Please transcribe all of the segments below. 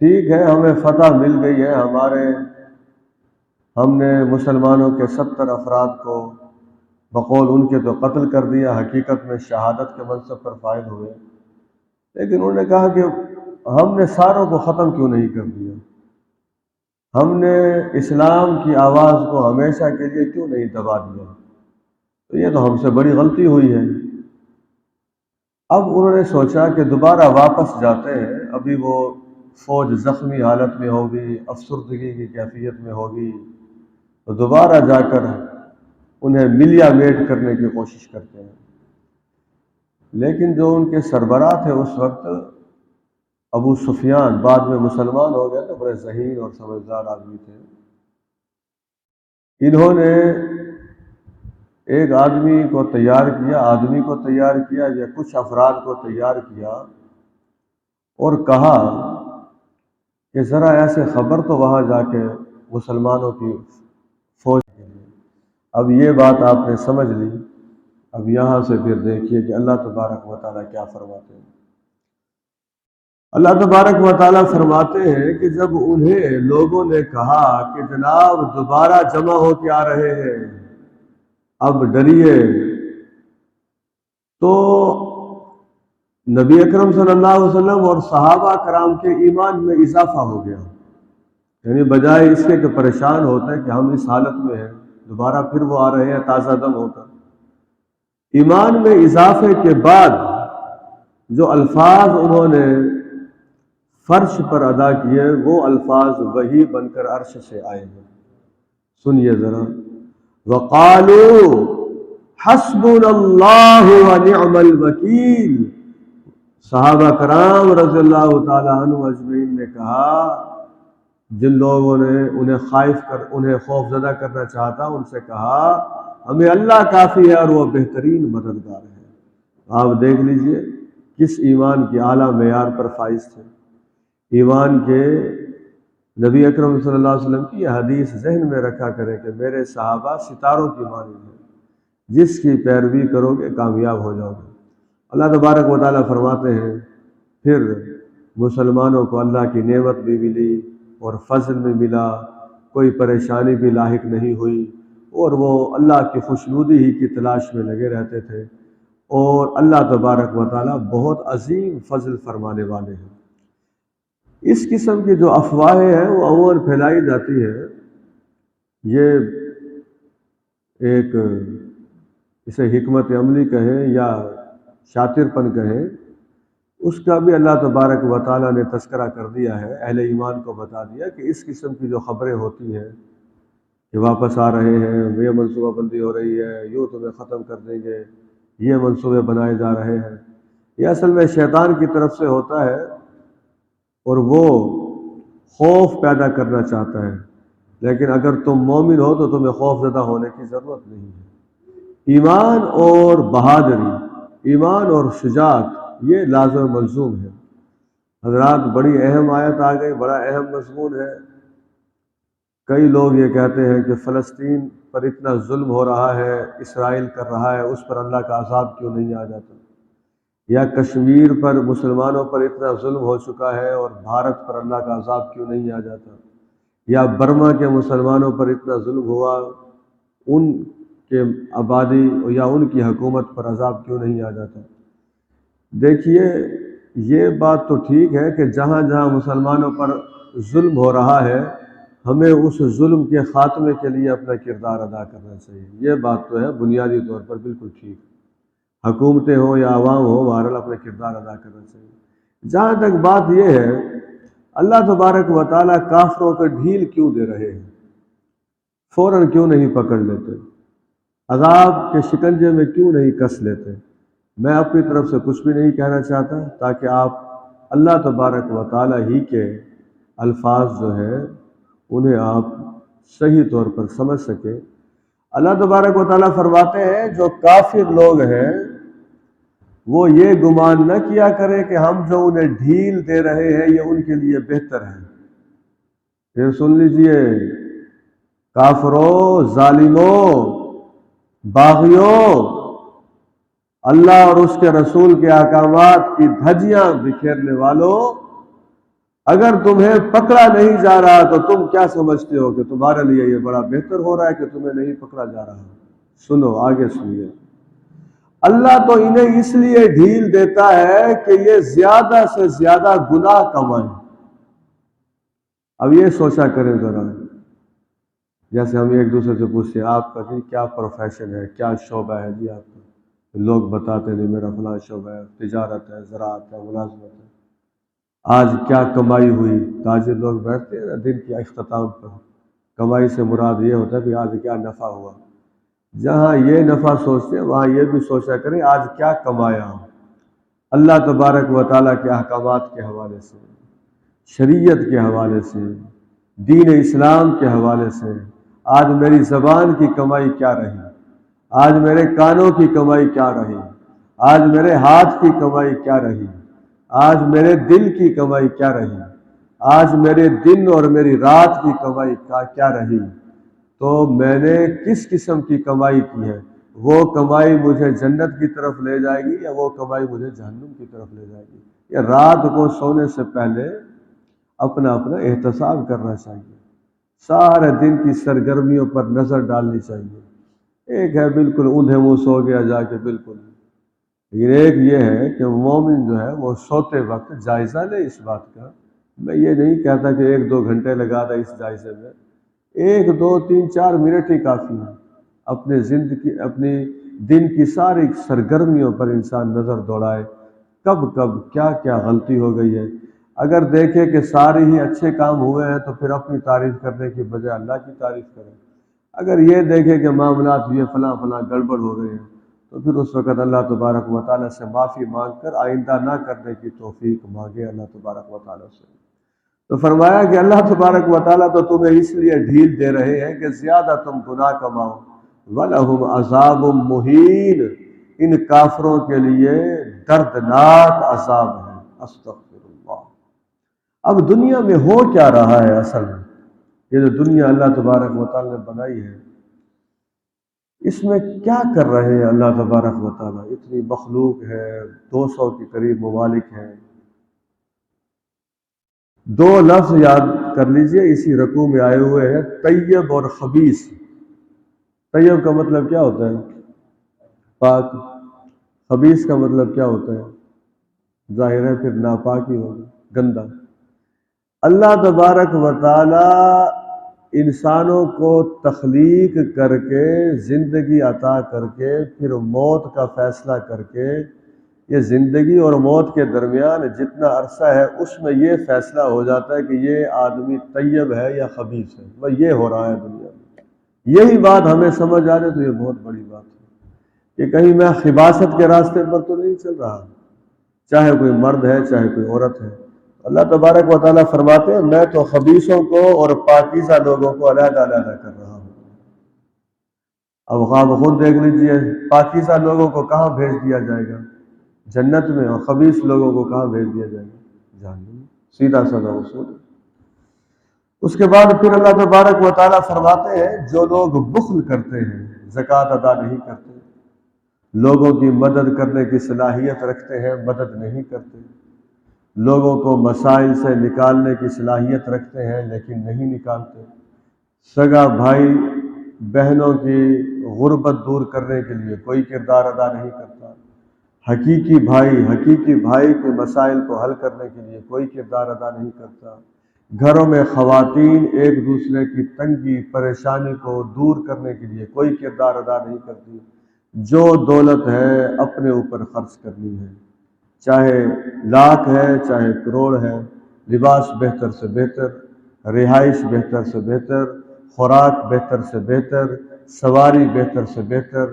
ٹھیک ہے، ہمیں فتح مل گئی ہے، ہم نے مسلمانوں کے 70 افراد کو بقول ان کے تو قتل کر دیا، حقیقت میں شہادت کے منصب پر فائز ہوئے، لیکن انہوں نے کہا کہ ہم نے ساروں کو ختم کیوں نہیں کر دیا، ہم نے اسلام کی آواز کو ہمیشہ کے لیے کیوں نہیں دبا دیا، تو یہ تو ہم سے بڑی غلطی ہوئی ہے۔ اب انہوں نے سوچا کہ دوبارہ واپس جاتے ہیں، ابھی وہ فوج زخمی حالت میں ہوگی، افسردگی کی کیفیت میں ہوگی، تو دوبارہ جا کر انہیں ملیا میٹ کرنے کی کوشش کرتے ہیں۔ لیکن جو ان کے سربراہ تھے اس وقت، ابو سفیان، بعد میں مسلمان ہو گئے، تو بڑے ذہین اور سمجھدار آدمی تھے۔ انہوں نے ایک آدمی کو تیار کیا یا کچھ افراد کو تیار کیا اور کہا کہ ذرا ایسے خبر تو وہاں جا کے مسلمانوں کی فوج کے لیے۔ اب یہ بات آپ نے سمجھ لی، اب یہاں سے پھر دیکھیے کہ اللہ تبارک و تعالیٰ کیا فرماتے ہیں۔ اللہ تبارک و تعالیٰ فرماتے ہیں کہ جب انہیں لوگوں نے کہا کہ جناب دوبارہ جمع ہو کے آ رہے ہیں، اب ڈریے، تو نبی اکرم صلی اللہ علیہ وسلم اور صحابہ کرام کے ایمان میں اضافہ ہو گیا، یعنی بجائے اس کے کہ پریشان ہوتے کہ ہم اس حالت میں ہیں، دوبارہ پھر وہ آ رہے ہیں تازہ دم ہو کر، ایمان میں اضافے کے بعد جو الفاظ انہوں نے فرش پر ادا کیے وہ الفاظ وحی بن کر عرش سے آئے ہیں۔ سنیے ذرا، وقالوا حسبنا اللہ ونعم الوکیل، صحابہ کرام رضی اللہ تعالی عنہ اجمعین نے کہا، جن لوگوں نے انہیں خوف زدہ کرنا چاہتا ان سے کہا ہمیں اللہ کافی ہے اور وہ بہترین مددگار ہے۔ آپ دیکھ لیجئے کس ایمان کی اعلیٰ معیار پر فائز تھے۔ ایمان کے نبی اکرم صلی اللہ علیہ وسلم کی یہ حدیث ذہن میں رکھا کریں کہ میرے صحابہ ستاروں کی مانند ہیں، جس کی پیروی کرو گے کامیاب ہو جاؤ گے۔ اللہ تبارک و تعالیٰ فرماتے ہیں پھر مسلمانوں کو اللہ کی نعمت بھی ملی اور فضل بھی ملا، کوئی پریشانی بھی لاحق نہیں ہوئی، اور وہ اللہ کی خوشنودی ہی کی تلاش میں لگے رہتے تھے، اور اللہ تبارک و تعالیٰ بہت عظیم فضل فرمانے والے ہیں۔ اس قسم کی جو افواہیں ہیں وہ عموماً پھیلائی جاتی ہے، یہ ایک اسے حکمت عملی کہیں یا شاطر پن کہیں، اس کا بھی اللہ تبارک و تعالیٰ نے تذکرہ کر دیا ہے، اہل ایمان کو بتا دیا کہ اس قسم کی جو خبریں ہوتی ہیں کہ واپس آ رہے ہیں، یہ منصوبہ بندی ہو رہی ہے، یوں تمہیں ختم کر دیں گے، یہ منصوبے بنائے جا رہے ہیں، یہ اصل میں شیطان کی طرف سے ہوتا ہے اور وہ خوف پیدا کرنا چاہتا ہے، لیکن اگر تم مومن ہو تو تمہیں خوف زدہ ہونے کی ضرورت نہیں ہے۔ ایمان اور بہادری، ایمان اور شجاعت یہ لازم ملزوم ہے۔ حضرات بڑی اہم آیت آ گئی، بڑا اہم مضمون ہے۔ کئی لوگ یہ کہتے ہیں کہ فلسطین پر اتنا ظلم ہو رہا ہے، اسرائیل کر رہا ہے، اس پر اللہ کا عذاب کیوں نہیں آ جاتا، یا کشمیر پر مسلمانوں پر اتنا ظلم ہو چکا ہے اور بھارت پر اللہ کا عذاب کیوں نہیں آ جاتا، یا برما کے مسلمانوں پر اتنا ظلم ہوا، ان کے آبادی یا ان کی حکومت پر عذاب کیوں نہیں آ جاتا۔ دیکھیے یہ بات تو ٹھیک ہے کہ جہاں جہاں مسلمانوں پر ظلم ہو رہا ہے ہمیں اس ظلم کے خاتمے کے لیے اپنا کردار ادا کرنا چاہیے، یہ بات تو ہے بنیادی طور پر بالکل ٹھیک، حکومتیں ہوں یا عوام ہو، بہرحال اپنا کردار ادا کرنا چاہیے۔ جہاں تک بات یہ ہے اللہ تبارک و تعالیٰ کافروں کو ڈھیل کیوں دے رہے ہیں، فوراً کیوں نہیں پکڑ لیتے، عذاب کے شکنجے میں کیوں نہیں کس لیتے؟ میں اپنی طرف سے کچھ بھی نہیں کہنا چاہتا تاکہ آپ اللہ تبارک و تعالیٰ ہی کے الفاظ جو ہیں انہیں آپ صحیح طور پر سمجھ سکیں۔ اللہ تبارک و تعالیٰ فرماتے ہیں جو کافر لوگ ہیں وہ یہ گمان نہ کیا کرے کہ ہم جو انہیں ڈھیل دے رہے ہیں یہ ان کے لیے بہتر ہے۔ پھر سن لیجئے، کافروں، ظالموں، باغیوں، اللہ اور اس کے رسول کے احکامات کی دھجیاں بکھیرنے والوں، اگر تمہیں پکڑا نہیں جا رہا تو تم کیا سمجھتے ہو کہ تمہارے لیے یہ بڑا بہتر ہو رہا ہے کہ تمہیں نہیں پکڑا جا رہا؟ سنو آگے سنیے، اللہ تو انہیں اس لیے ڈھیل دیتا ہے کہ یہ زیادہ سے زیادہ گناہ کمائیں۔ اب یہ سوچا کریں ذرا، جیسے ہم ایک دوسرے سے پوچھتے ہیں آپ کا کیا پروفیشن ہے، کیا شعبہ ہے جی آپ کا، لوگ بتاتے نہیں میرا فلاں شعبہ ہے، تجارت ہے، زراعت ہے، ملازمت ہے، آج کیا کمائی ہوئی۔ تاجر لوگ بیٹھتے ہیں نا دن کے اختتام پر، کمائی سے مراد یہ ہوتا ہے کہ آج کیا نفع ہوا۔ جہاں یہ نفع سوچتے ہیں وہاں یہ بھی سوچا کریں آج کیا کمایا ہوں۔ اللہ تبارک و تعالیٰ کے احکامات کے حوالے سے، شریعت کے حوالے سے، دین اسلام کے حوالے سے آج میری زبان کی کمائی کیا رہی، آج میرے کانوں کی کمائی کیا رہی، آج میرے ہاتھ کی کمائی کیا رہی، آج میرے دل کی کمائی کیا رہی، آج میرے دن اور میری رات کی کمائی کیا رہی، تو میں نے کس قسم کی کمائی کی ہے، وہ کمائی مجھے جنت کی طرف لے جائے گی یا وہ کمائی مجھے جہنم کی طرف لے جائے گی۔ یا رات کو سونے سے پہلے اپنا احتساب کرنا چاہیے، سارے دن کی سرگرمیوں پر نظر ڈالنی چاہیے۔ ایک ہے بالکل اوندھے منہ سو گیا جا کے بالکل، لیکن ایک یہ ہے کہ مومن جو ہے وہ سوتے وقت جائزہ لے اس بات کا۔ میں یہ نہیں کہتا کہ 1-2 گھنٹے لگا دے اس جائزے میں، 1-2-3-4 منٹ ہی کافی ہے۔ اپنے زندگی، اپنی دن کی ساری سرگرمیوں پر انسان نظر دوڑائے، کب کب کیا کیا غلطی ہو گئی ہے۔ اگر دیکھے کہ سارے ہی اچھے کام ہوئے ہیں تو پھر اپنی تعریف کرنے کی بجائے اللہ کی تعریف کرے۔ اگر یہ دیکھے کہ معاملات یہ فلاں فلاں گڑبڑ ہو گئے ہیں تو پھر اس وقت اللہ تبارک و تعالیٰ سے معافی مانگ کر آئندہ نہ کرنے کی توفیق مانگے اللہ تبارک و تعالیٰ سے۔ تو فرمایا کہ اللہ تبارک و تعالیٰ تو تمہیں اس لیے ڈھیل دے رہے ہیں کہ زیادہ تم گناہ کماؤ۔ وَلَهُمْ عَذَابٌ مُّهِینٌ، ان کافروں کے لیے دردناک عذاب ہے۔ استغفر اللہ۔ اب دنیا میں ہو کیا رہا ہے اصل میں؟ یہ جو دنیا اللہ تبارک و تعالیٰ نے بنائی ہے، اس میں کیا کر رہے ہیں اللہ تبارک و تعالیٰ؟ اتنی مخلوق ہے، 200 کے قریب ممالک ہیں۔ 2 لفظ یاد کر لیجئے اسی رکوع میں آئے ہوئے ہیں، طیب اور خبیث۔ طیب کا مطلب کیا ہوتا ہے؟ پاک۔ خبیث کا مطلب کیا ہوتا ہے؟ ظاہر ہے پھر ناپاک ہی ہوگا، گندا۔ اللہ تبارک و تعالی انسانوں کو تخلیق کر کے، زندگی عطا کر کے، پھر موت کا فیصلہ کر کے، یہ زندگی اور موت کے درمیان جتنا عرصہ ہے اس میں یہ فیصلہ ہو جاتا ہے کہ یہ آدمی طیب ہے یا خبیث ہے۔ وہ یہ ہو رہا ہے دنیا میں۔ یہی بات ہمیں سمجھ آ رہی تو یہ بہت بڑی بات ہے کہ کہیں میں خباثت کے راستے پر تو نہیں چل رہا، چاہے کوئی مرد ہے چاہے کوئی عورت ہے۔ اللہ تبارک و تعالیٰ فرماتے ہیں میں تو خبیثوں کو اور پاکیزہ لوگوں کو علیحدہ علیحدہ کر رہا ہوں۔ اب خواب خود دیکھ لیجئے، پاکیزہ لوگوں کو کہاں بھیج دیا جائے گا؟ جنت میں، اور خبیث لوگوں کو کہاں بھیج دیا جائے گا؟ جہنم میں۔ سیدھا سادہ اصول۔ اس کے بعد پھر اللہ تبارک و تعالیٰ فرماتے ہیں جو لوگ بخل کرتے ہیں، زکوٰۃ ادا نہیں کرتے، لوگوں کی مدد کرنے کی صلاحیت رکھتے ہیں مدد نہیں کرتے، لوگوں کو مسائل سے نکالنے کی صلاحیت رکھتے ہیں لیکن نہیں نکالتے، سگا بھائی بہنوں کی غربت دور کرنے کے لیے کوئی کردار ادا نہیں کرتا، حقیقی بھائی کے مسائل کو حل کرنے کے لیے کوئی کردار ادا نہیں کرتا، گھروں میں خواتین ایک دوسرے کی تنگی پریشانی کو دور کرنے کے لیے کوئی کردار ادا نہیں کرتی۔ جو دولت ہے اپنے اوپر خرچ کرنی ہے، چاہے لاکھ ہے چاہے کروڑ ہے، لباس بہتر سے بہتر، رہائش بہتر سے بہتر، خوراک بہتر سے بہتر، سواری بہتر سے بہتر،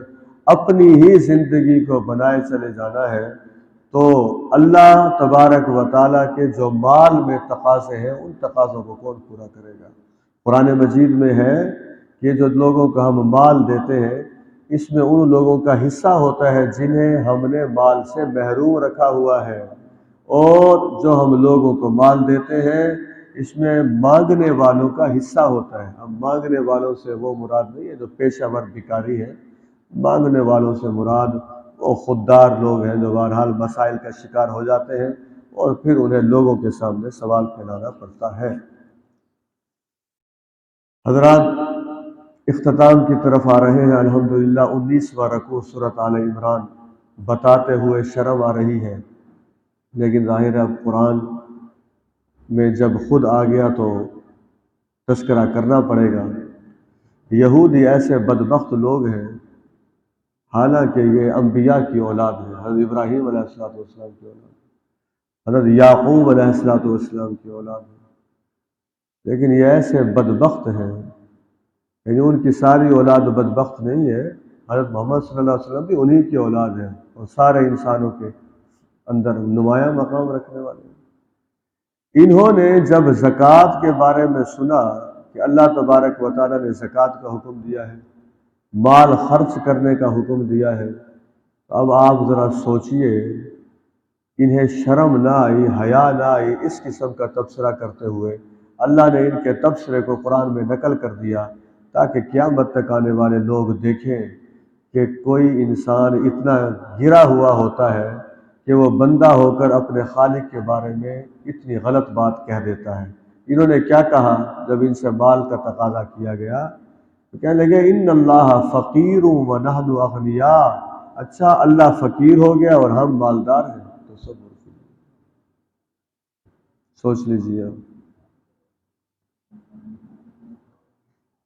اپنی ہی زندگی کو بنائے چلے جانا ہے۔ تو اللہ تبارک و تعالیٰ کے جو مال میں تقاضے ہیں ان تقاضوں کو کون پورا کرے گا؟ قرآن مجید میں ہے کہ جو لوگوں کو ہم مال دیتے ہیں اس میں ان لوگوں کا حصہ ہوتا ہے جنہیں ہم نے مال سے محروم رکھا ہوا ہے، اور جو ہم لوگوں کو مال دیتے ہیں اس میں مانگنے والوں کا حصہ ہوتا ہے۔ ہم مانگنے والوں سے وہ مراد نہیں ہے جو پیشہ ور بھکاری ہے، مانگنے والوں سے مراد وہ خوددار لوگ ہیں جو بہرحال مسائل کا شکار ہو جاتے ہیں اور پھر انہیں لوگوں کے سامنے سوال پھیلانا پڑتا ہے۔ حضرات، اختتام کی طرف آ رہے ہیں۔ الحمدللہ 19واں رکوع سورۃ آل عمران بتاتے ہوئے شرم آ رہی ہے، لیکن ظاہر ہے اب قرآن میں جب خود آ گیا تو تذکرہ کرنا پڑے گا۔ یہودی ایسے بدبخت لوگ ہیں، حالانکہ یہ انبیاء کی اولاد ہے، حضرت ابراہیم علیہ السلام کی اولاد، حضرت یعقوب علیہ السلام کی اولاد ہے، لیکن یہ ایسے بدبخت ہیں، یعنی ان کی ساری اولاد بدبخت نہیں ہے، حضرت محمد صلی اللہ علیہ وسلم بھی انہی کی اولاد ہے اور سارے انسانوں کے اندر نمایاں مقام رکھنے والے ہیں۔ انہوں نے جب زکوٰۃ کے بارے میں سنا کہ اللہ تبارک و تعالیٰ نے زکوٰۃ کا حکم دیا ہے، مال خرچ کرنے کا حکم دیا ہے، تو اب آپ ذرا سوچئے، انہیں شرم نہ آئی، حیا نہ آئی اس قسم کا تبصرہ کرتے ہوئے؟ اللہ نے ان کے تبصرے کو قرآن میں نقل کر دیا تاکہ قیامت تک آنے والے لوگ دیکھیں کہ کوئی انسان اتنا گرا ہوا ہوتا ہے کہ وہ بندہ ہو کر اپنے خالق کے بارے میں اتنی غلط بات کہہ دیتا ہے۔ انہوں نے کیا کہا جب ان سے مال کا تقاضا کیا گیا؟ تو کہنے لگے ان اللہ فقیر ونحن اغنیاء، اچھا اللہ فقیر ہو گیا اور ہم مالدار ہیں، تو سب سوچ لیجیے۔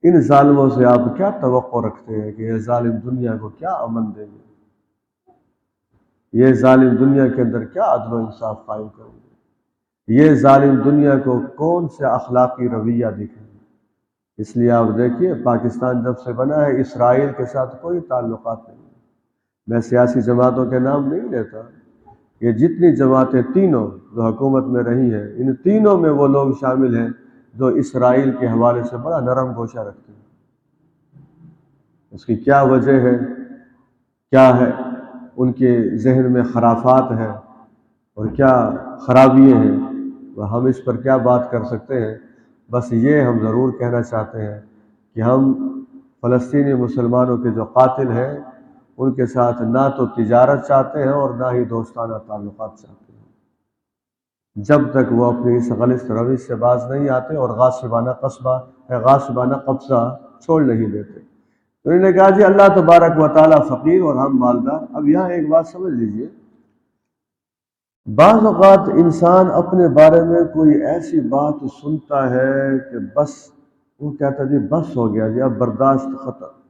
ان ظالموں سے آپ کیا توقع رکھتے ہیں کہ یہ ظالم دنیا کو کیا امن دیں گے؟ یہ ظالم دنیا کے اندر کیا عدل و انصاف قائم کریں گے؟ یہ ظالم دنیا کو کون سے اخلاقی رویہ دکھیں گے؟ اس لیے آپ دیکھیے، پاکستان جب سے بنا ہے اسرائیل کے ساتھ کوئی تعلقات نہیں۔ میں سیاسی جماعتوں کے نام نہیں لیتا، یہ جتنی جماعتیں تینوں جو حکومت میں رہی ہیں، ان تینوں میں وہ لوگ شامل ہیں جو اسرائیل کے حوالے سے بڑا نرم گوشہ رکھتے ہیں۔ اس کی کیا وجہ ہے، کیا ہے ان کے ذہن میں خرافات ہے اور کیا خرابیاں ہیں، وہ ہم اس پر کیا بات کر سکتے ہیں؟ بس یہ ہم ضرور کہنا چاہتے ہیں کہ ہم فلسطینی مسلمانوں کے جو قاتل ہیں ان کے ساتھ نہ تو تجارت چاہتے ہیں اور نہ ہی دوستانہ تعلقات چاہتے ہیں، جب تک وہ اپنی اس غلط روش سے باز نہیں آتے اور غاصبانہ قبضہ چھوڑ نہیں دیتے۔ تو انہوں نے کہا جی اللہ تبارک و تعالیٰ فقیر اور ہم مالدار۔ اب یہاں ایک بات سمجھ لیجئے، بعض اوقات انسان اپنے بارے میں کوئی ایسی بات سنتا ہے کہ بس وہ کہتا ہے جی بس ہو گیا جی، اب برداشت ختم۔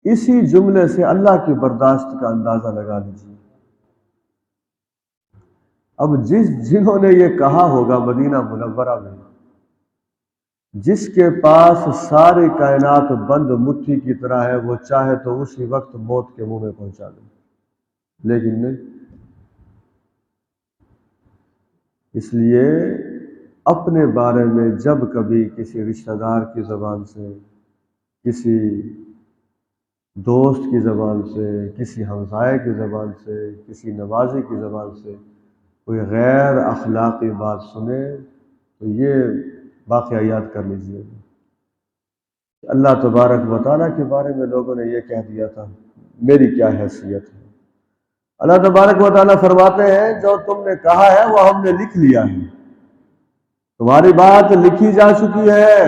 اسی جملے سے اللہ کی برداشت کا اندازہ لگا لیجیے۔ اب جنہوں نے یہ کہا ہوگا مدینہ منورہ میں، جس کے پاس ساری کائنات بند مٹھی کی طرح ہے، وہ چاہے تو اسی وقت موت کے منہ میں پہنچا دے، لیکن نہیں۔ اس لیے اپنے بارے میں جب کبھی کسی رشتہ دار کی زبان سے، کسی دوست کی زبان سے، کسی ہمسائے کی زبان سے، کسی نوازی کی زبان سے کوئی غیر اخلاقی بات سنے تو یہ واقعہ یاد کر لیجیے۔ اللہ تبارک و تعالیٰ کے بارے میں لوگوں نے یہ کہہ دیا تھا، میری کیا حیثیت ہے؟ اللہ تبارک و تعالیٰ فرماتے ہیں جو تم نے کہا ہے وہ ہم نے لکھ لیا ہے، تمہاری بات لکھی جا چکی ہے،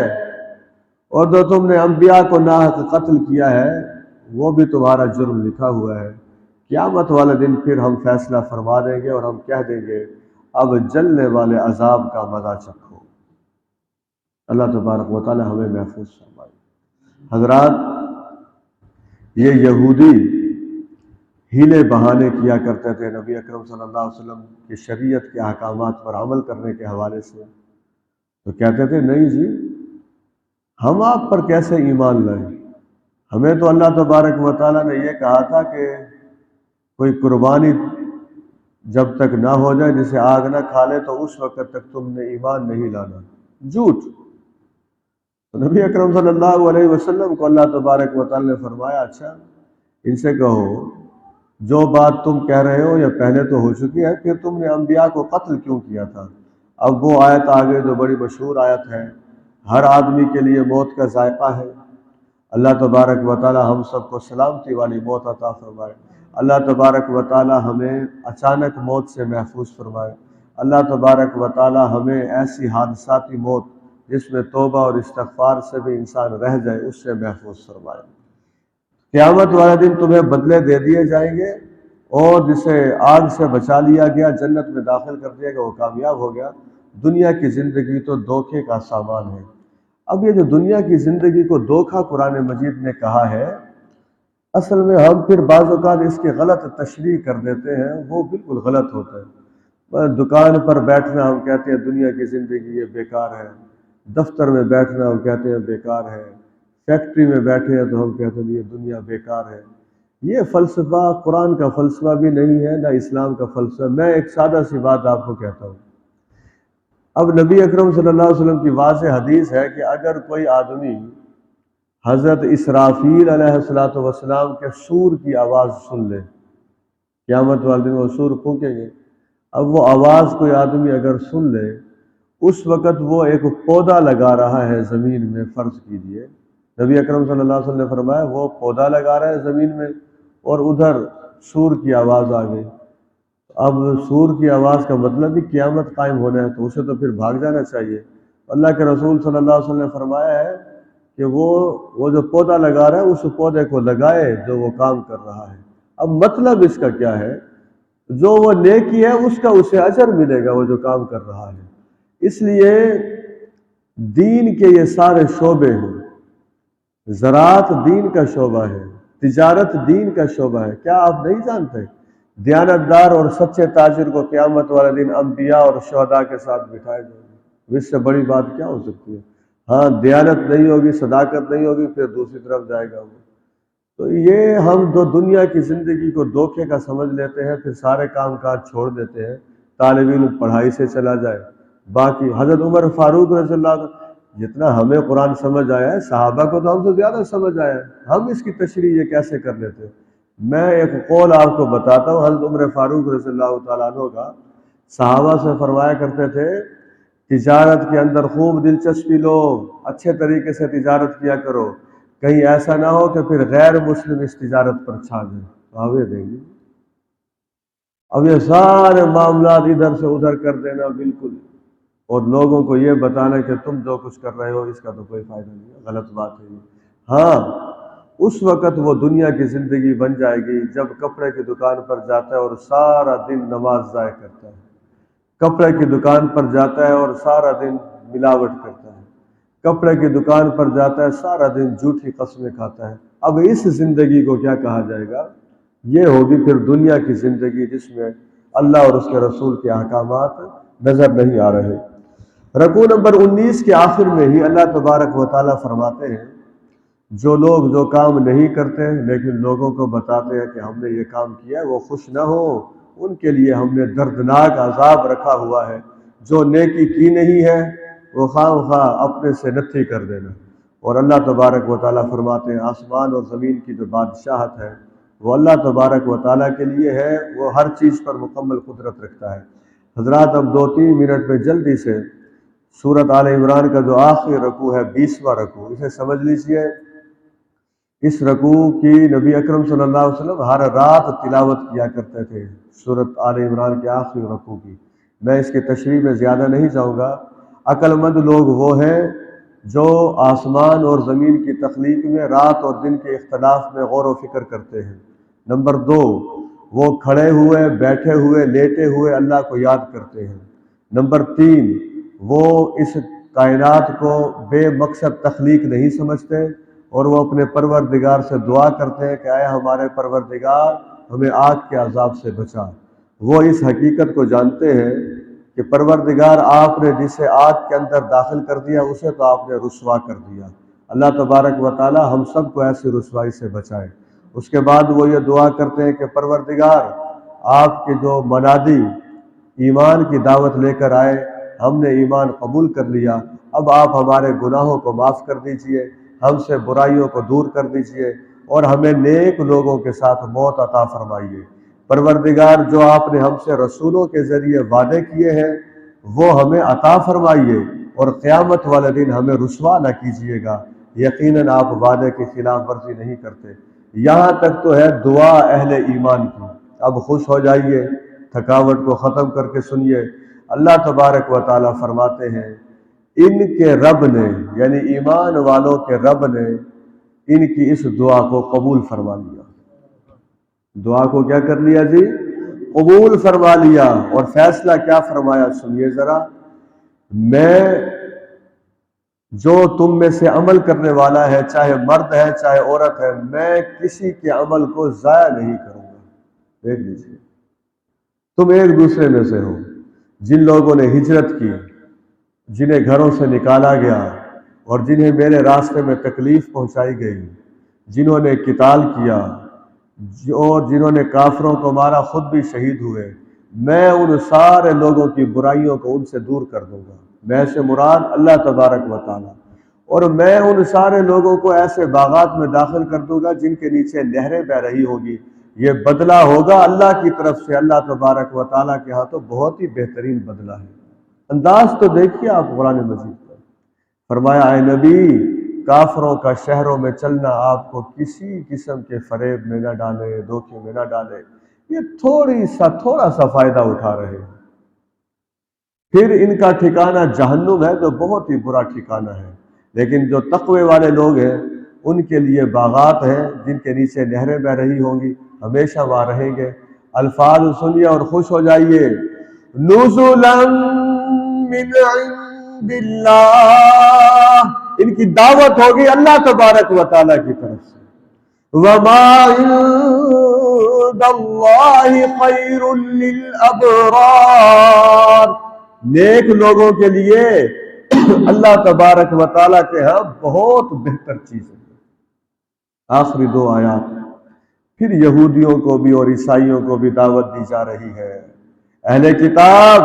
اور جو تم نے انبیاء کو ناحق قتل کیا ہے وہ بھی تمہارا جرم لکھا ہوا ہے۔ قیامت والے دن پھر ہم فیصلہ فرما دیں گے اور ہم کہہ دیں گے اب جلنے والے عذاب کا مزہ چکھو۔ اللہ تبارک و تعالی ہمیں محفوظ فرمائے۔ حضرات، یہ یہودی ہیلے بہانے کیا کرتے تھے نبی اکرم صلی اللہ علیہ وسلم کی شریعت کے احکامات پر عمل کرنے کے حوالے سے، تو کہتے تھے نہیں جی ہم آپ پر کیسے ایمان لائیں، ہمیں تو اللہ تبارک و تعالیٰ نے یہ کہا تھا کہ کوئی قربانی جب تک نہ ہو جائے، جسے آگ نہ کھا لے، تو اس وقت تک تم نے ایمان نہیں لانا۔ جھوٹ۔ تو نبی اکرم صلی اللہ علیہ وسلم کو اللہ تبارک و تعالیٰ نے فرمایا اچھا ان سے کہو جو بات تم کہہ رہے ہو یہ پہلے تو ہو چکی ہے، پھر تم نے انبیاء کو قتل کیوں کیا تھا؟ اب وہ آیت آگے جو بڑی مشہور آیت ہے، ہر آدمی کے لیے موت کا ذائقہ ہے۔ اللہ تبارک و تعالی ہم سب کو سلامتی والی موت عطا فرمائے۔ اللہ تبارک و تعالی ہمیں اچانک موت سے محفوظ فرمائے۔ اللہ تبارک و تعالی ہمیں ایسی حادثاتی موت جس میں توبہ اور استغفار سے بھی انسان رہ جائے اس سے محفوظ فرمائے۔ قیامت والے دن تمہیں بدلے دے دیے جائیں گے، اور جسے آگ سے بچا لیا گیا جنت میں داخل کر دیا گیا وہ کامیاب ہو گیا۔ دنیا کی زندگی تو دھوکے کا سامان ہے۔ اب یہ جو دنیا کی زندگی کو دھوکہ قرآن مجید نے کہا ہے، اصل میں ہم پھر بعض اوقات اس کی غلط تشریح کر دیتے ہیں، وہ بالکل غلط ہوتا ہے۔ دکان پر بیٹھنا ہم کہتے ہیں دنیا کی زندگی یہ بیکار ہے، دفتر میں بیٹھنا ہم کہتے ہیں بیکار ہے، فیکٹری میں بیٹھے ہیں تو ہم کہتے ہیں یہ دنیا بیکار ہے۔ یہ فلسفہ قرآن کا فلسفہ بھی نہیں ہے، نہ اسلام کا فلسفہ۔ میں ایک سادہ سی بات آپ کو کہتا ہوں۔ اب نبی اکرم صلی اللہ علیہ وسلم کی واضح حدیث ہے کہ اگر کوئی آدمی حضرت اسرافیل علیہ السلام کے سور کی آواز سن لے، قیامت والے دن وہ سور پھونکیں گے، اب وہ آواز کوئی آدمی اگر سن لے، اس وقت وہ ایک پودا لگا رہا ہے زمین میں، فرض کیجئے نبی اکرم صلی اللہ علیہ وسلم نے فرمایا وہ پودا لگا رہا ہے زمین میں اور ادھر سور کی آواز آ گئی۔ اب سور کی آواز کا مطلب بھی قیامت قائم ہونا ہے، تو اسے تو پھر بھاگ جانا چاہیے۔ اللہ کے رسول صلی اللہ علیہ وسلم نے فرمایا ہے کہ وہ جو پودا لگا رہا ہے اس پودے کو لگائے جو وہ کام کر رہا ہے۔ اب مطلب اس کا کیا ہے؟ جو وہ نیکی ہے اس کا اسے اجر ملے گا، وہ جو کام کر رہا ہے۔ اس لیے دین کے یہ سارے شعبے ہیں، زراعت دین کا شعبہ ہے، تجارت دین کا شعبہ ہے۔ کیا آپ نہیں جانتے دیانتدار اور سچے تاجر کو قیامت والے دن انبیاء اور شہداء کے ساتھ بٹھائے جائیں گے؟ اس سے بڑی بات کیا ہو سکتی ہے؟ ہاں دیانت نہیں ہوگی، صداقت نہیں ہوگی، پھر دوسری طرف جائے گا وہ۔ تو یہ ہم دنیا کی زندگی کو دھوکے کا سمجھ لیتے ہیں، پھر سارے کام کاج چھوڑ دیتے ہیں۔ طالب علم پڑھائی سے چلا جائے، باقی حضرت عمر فاروق رضی اللہ عنہ جتنا ہمیں قرآن سمجھ آیا ہے صحابہ کو تو ہم سے زیادہ سمجھ آیا ہے، ہم اس کی تشریح یہ کیسے کر لیتے ہیں؟ میں ایک قول آپ کو بتاتا ہوں حضرت عمر فاروق رضی اللہ تعالیٰ عنہ کا۔ صحابہ سے فرمایا کرتے تھے تجارت کے اندر خوب دلچسپی لو، اچھے طریقے سے تجارت کیا کرو، کہیں ایسا نہ ہو کہ پھر غیر مسلم اس تجارت پر چھا جائیں۔ تو یہ دیں گے اب یہ سارے معاملات ادھر سے ادھر کر دینا بالکل، اور لوگوں کو یہ بتانا کہ تم جو کچھ کر رہے ہو اس کا تو کوئی فائدہ نہیں ہے، غلط بات ہے یہ۔ ہاں اس وقت وہ دنیا کی زندگی بن جائے گی جب کپڑے کی دکان پر جاتا ہے اور سارا دن نماز ضائع کرتا ہے، کپڑے کی دکان پر جاتا ہے اور سارا دن ملاوٹ کرتا ہے، کپڑے کی دکان پر جاتا ہے سارا دن جھوٹی قسمیں کھاتا ہے۔ اب اس زندگی کو کیا کہا جائے گا؟ یہ ہوگی پھر دنیا کی زندگی جس میں اللہ اور اس کے رسول کے احکامات نظر نہیں آ رہے۔ رکوع نمبر 19 کے آخر میں ہی اللہ تبارک و تعالیٰ فرماتے ہیں جو لوگ جو کام نہیں کرتے لیکن لوگوں کو بتاتے ہیں کہ ہم نے یہ کام کیا ہے وہ خوش نہ ہو، ان کے لیے ہم نے دردناک عذاب رکھا ہوا ہے۔ جو نیکی کی نہیں ہے وہ خواہ خواہ اپنے سے نتھی کر دینا۔ اور اللہ تبارک و تعالیٰ فرماتے ہیں آسمان اور زمین کی جو بادشاہت ہے وہ اللہ تبارک و تعالیٰ کے لیے ہے، وہ ہر چیز پر مکمل قدرت رکھتا ہے۔ حضرات اب 2-3 منٹ میں جلدی سے سورۃ آل عمران کا جو آخری رکوع ہے 20واں رکوع، اسے سمجھ لیجئے۔ اس رکوع کی نبی اکرم صلی اللہ علیہ وسلم ہر رات تلاوت کیا کرتے تھے، سورۃ آل عمران کے آخری رکوع کی۔ میں اس کی تشریح میں زیادہ نہیں جاؤں گا۔ عقل مند لوگ وہ ہیں جو آسمان اور زمین کی تخلیق میں رات اور دن کے اختلاف میں غور و فکر کرتے ہیں۔ نمبر 2، وہ کھڑے ہوئے، بیٹھے ہوئے، لیٹے ہوئے اللہ کو یاد کرتے ہیں۔ نمبر 3، وہ اس کائنات کو بے مقصد تخلیق نہیں سمجھتے اور وہ اپنے پروردگار سے دعا کرتے ہیں کہ اے ہمارے پروردگار ہمیں آگ کے عذاب سے بچا۔ وہ اس حقیقت کو جانتے ہیں کہ پروردگار آپ نے جسے آگ کے اندر داخل کر دیا اسے تو آپ نے رسوا کر دیا۔ اللہ تبارک و تعالی ہم سب کو ایسی رسوائی سے بچائے۔ اس کے بعد وہ یہ دعا کرتے ہیں کہ پروردگار آپ کے جو منادی ایمان کی دعوت لے کر آئے ہم نے ایمان قبول کر لیا، اب آپ ہمارے گناہوں کو معاف کر دیجئے، ہم سے برائیوں کو دور کر دیجئے اور ہمیں نیک لوگوں کے ساتھ موت عطا فرمائیے۔ پروردگار جو آپ نے ہم سے رسولوں کے ذریعے وعدے کیے ہیں وہ ہمیں عطا فرمائیے اور قیامت والے دن ہمیں رسوا نہ کیجیے گا، یقیناً آپ وعدے کی خلاف ورزی نہیں کرتے۔ یہاں تک تو ہے دعا اہل ایمان کی۔ اب خوش ہو جائیے، تھکاوٹ کو ختم کر کے سنیے۔ اللہ تبارک و تعالیٰ فرماتے ہیں ان کے رب نے، یعنی ایمان والوں کے رب نے ان کی اس دعا کو قبول فرما لیا۔ دعا کو کیا کر لیا جی؟ قبول فرما لیا۔ اور فیصلہ کیا فرمایا سنیے ذرا، میں جو تم میں سے عمل کرنے والا ہے، چاہے مرد ہے چاہے عورت ہے، میں کسی کے عمل کو ضائع نہیں کروں گا۔ دیکھ لیجیے، تم ایک دوسرے میں سے ہو، جن لوگوں نے ہجرت کی، جنہیں گھروں سے نکالا گیا اور جنہیں میرے راستے میں تکلیف پہنچائی گئی، جنہوں نے قتال کیا اور جنہوں نے کافروں کو مارا، خود بھی شہید ہوئے، میں ان سارے لوگوں کی برائیوں کو ان سے دور کر دوں گا۔ میں سے مراد اللہ تبارک و تعالی۔ اور میں ان سارے لوگوں کو ایسے باغات میں داخل کر دوں گا جن کے نیچے نہریں بہ رہی ہوگی۔ یہ بدلہ ہوگا اللہ کی طرف سے، اللہ تبارک و تعالیٰ کے ہاں تو بہت ہی بہترین بدلہ ہے۔ انداز تو دیکھیے آپ قرآن مجید کا۔ فرمایا اے نبی، کافروں کا شہروں میں چلنا آپ کو کسی قسم کے فریب میں نہ ڈالے، دھوکے میں نہ ڈالے۔ یہ تھوڑا سا فائدہ اٹھا رہے ہیں۔ پھر ان کا ٹھکانہ جہنم ہے، جو بہت ہی برا ٹھکانہ ہے۔ لیکن جو تقوی والے لوگ ہیں ان کے لیے باغات ہیں جن کے نیچے نہریں بہ رہی ہوں گی، ہمیشہ وہاں رہیں گے۔ الفاظ سنیے اور خوش ہو جائیے۔ نزلا من عند اللہ، ان کی دعوت ہوگی اللہ تبارک و تعالیٰ کی طرف سے۔ وما عند اللہ خیر للابرار، نیک لوگوں کے لیے اللہ تبارک و تعالیٰ کے ہاں بہت بہتر چیز ہے۔ آخری دو آیات، پھر یہودیوں کو بھی اور عیسائیوں کو بھی دعوت دی جا رہی ہے۔ اہل کتاب،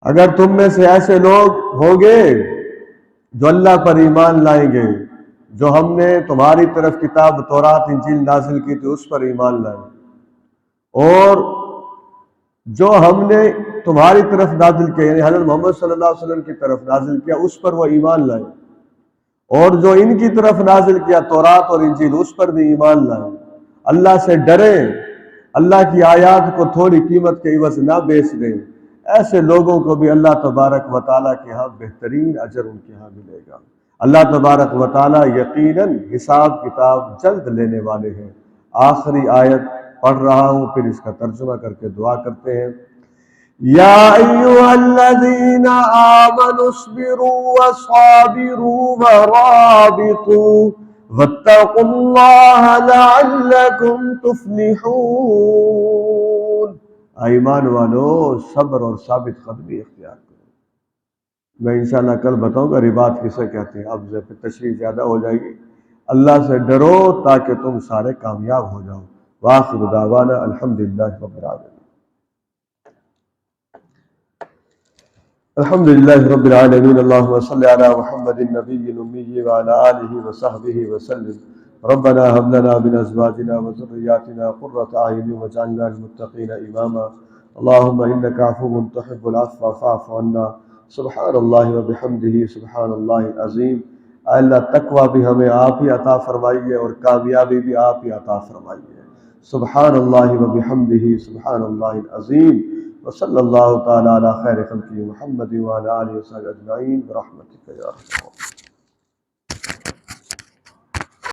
اگر تم میں سے ایسے لوگ ہوں گے جو اللہ پر ایمان لائیں گے، جو ہم نے تمہاری طرف کتاب تورات انجیل نازل کی تھی اس پر ایمان لائیں، اور جو ہم نے تمہاری طرف نازل کیا یعنی حضرت محمد صلی اللہ علیہ وسلم کی طرف نازل کیا اس پر وہ ایمان لائیں، اور جو ان کی طرف نازل کیا تورات اور انجیل اس پر بھی ایمان لائیں۔ اللہ سے ڈریں، اللہ کی آیات کو تھوڑی قیمت کے عوض نہ بیچ دیں۔ ایسے لوگوں کو بھی اللہ تبارک و تعالیٰ کے ہاں بہترین اجر ان کے ہاں ملے گا۔ اللہ تبارک و تعالیٰ یقیناً حساب کتاب جلد لینے والے ہیں۔ آخری آیت پڑھ رہا ہوں، پھر اس کا ترجمہ کر کے دعا کرتے ہیں۔ یا ایھا الذین آمنوا اصبروا وصابروا ورابطوا واتقوا اللہ لعلکم تفلحون۔ ایمان والو، صبر اور ثابت قدمی اختیار کرو۔ میں انشاءاللہ کل بتاؤں گا رباط کسے کہتے ہیں، اب تشریح زیادہ ہو جائے گی۔ اللہ سے ڈرو تاکہ تم سارے کامیاب ہو جاؤ۔ وآخر دعوانا الحمدللہ رب العالمین۔ الحمدللہ رب العالمین، اللہم صلی علی محمد النبی الامی وعلی آلہ وصحبہ وسلم۔ ربنا هب لنا من ازواجنا وذرياتنا قرة اعین واجعلنا للمتقین اماما۔ اللہم انک عفو تحب العفو فاعف عنا۔ سبحان اللہ وبحمدہ سبحان اللہ العظیم۔ اے اللہ تقوی بھی ہمیں آپ ہی عطا فرمائیے اور کامیابی بھی آپ ہی عطا فرمائیے۔ سبحان اللہ وبحمدہ سبحان اللہ العظیم۔ وصلی اللہ تعالی علی خیر خلقہ محمد وعلی آلہ وصحبہ اجمعین برحمتک یا ارحم الراحمین۔